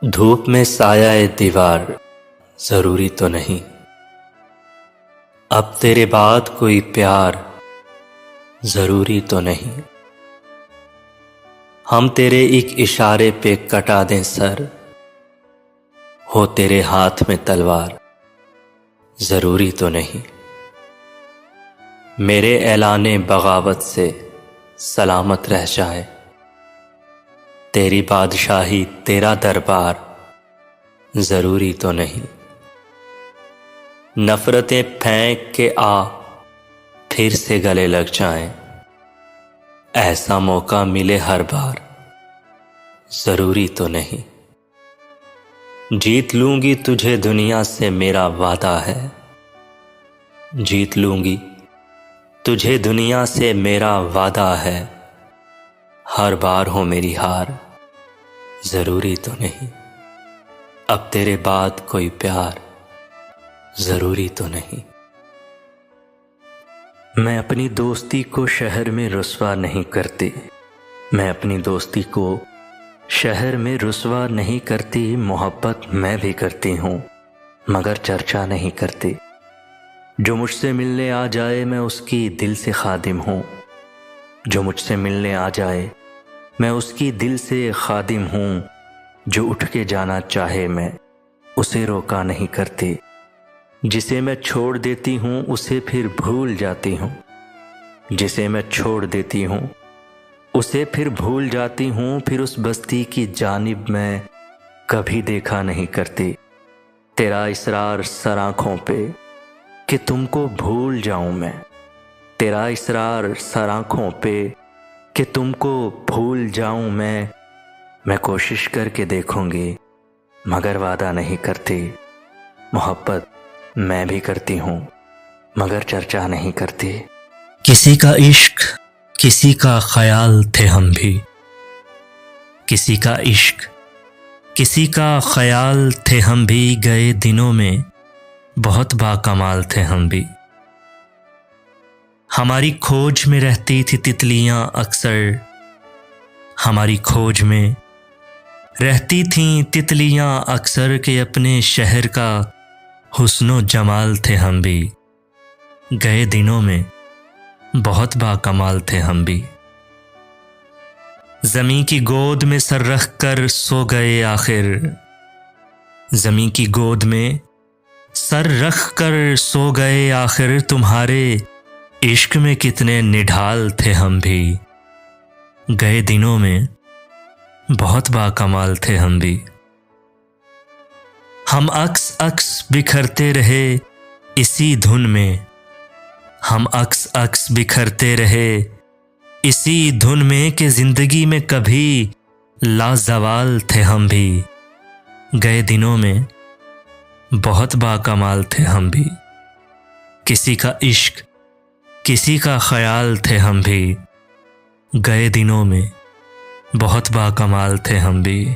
धूप में साया ए दीवार जरूरी तो नहीं। अब तेरे बाद कोई प्यार जरूरी तो नहीं। हम तेरे एक इशारे पे कटा दें सर, हो तेरे हाथ में तलवार जरूरी तो नहीं। मेरे ऐलाने बगावत से सलामत रह जाए, तेरी बादशाही तेरा दरबार जरूरी तो नहीं। नफरतें फेंक के आ फिर से गले लग जाएं, ऐसा मौका मिले हर बार जरूरी तो नहीं। जीत लूंगी तुझे दुनिया से मेरा वादा है, जीत लूंगी तुझे दुनिया से मेरा वादा है। हर बार हो मेरी हार जरूरी तो नहीं। अब तेरे बाद कोई प्यार जरूरी तो नहीं। मैं अपनी दोस्ती को शहर में रुस्वा नहीं करती, मैं अपनी दोस्ती को शहर में रुस्वा नहीं करती। मोहब्बत मैं भी करती हूँ मगर चर्चा नहीं करती। जो मुझसे मिलने आ जाए मैं उसकी दिल से खादिम हूँ, जो मुझसे मिलने आ जाए मैं उसकी दिल से खादिम हूँ। जो उठ के जाना चाहे मैं उसे रोका नहीं करती। जिसे मैं छोड़ देती हूँ उसे फिर भूल जाती हूँ, जिसे मैं छोड़ देती हूँ उसे फिर भूल जाती हूँ। फिर उस बस्ती की जानिब मैं कभी देखा नहीं करती। तेरा इसरार सर आँखों पे कि तुमको भूल जाऊँ मैं, तेरा इसरार सर आँखों पे कि तुमको भूल जाऊँ मैं कोशिश करके देखूंगी मगर वादा नहीं करती। मोहब्बत मैं भी करती हूँ मगर चर्चा नहीं करती। किसी का इश्क किसी का ख्याल थे हम भी, किसी का इश्क किसी का ख्याल थे हम भी। गए दिनों में बहुत बाकमाल थे हम भी। हमारी खोज में रहती थी तितलियां अक्सर, हमारी खोज में रहती थीं तितलियां अक्सर के अपने शहर का हुस्नो जमाल थे हम भी। गए दिनों में बहुत बाकमाल थे हम भी। ज़मीं की गोद में सर रख कर सो गए आखिर, ज़मीं की गोद में सर रख कर सो गए आखिर। तुम्हारे इश्क में कितने निढाल थे हम भी। गए दिनों में बहुत बाकमाल थे हम भी। हम अक्स अक्स बिखरते रहे इसी धुन में, हम अक्स अक्स बिखरते रहे इसी धुन में कि जिंदगी में कभी लाजवाल थे हम भी। गए दिनों में बहुत बाकमाल थे हम भी। किसी का इश्क किसी का ख्याल थे हम भी। गए दिनों में बहुत बाकमाल थे हम भी।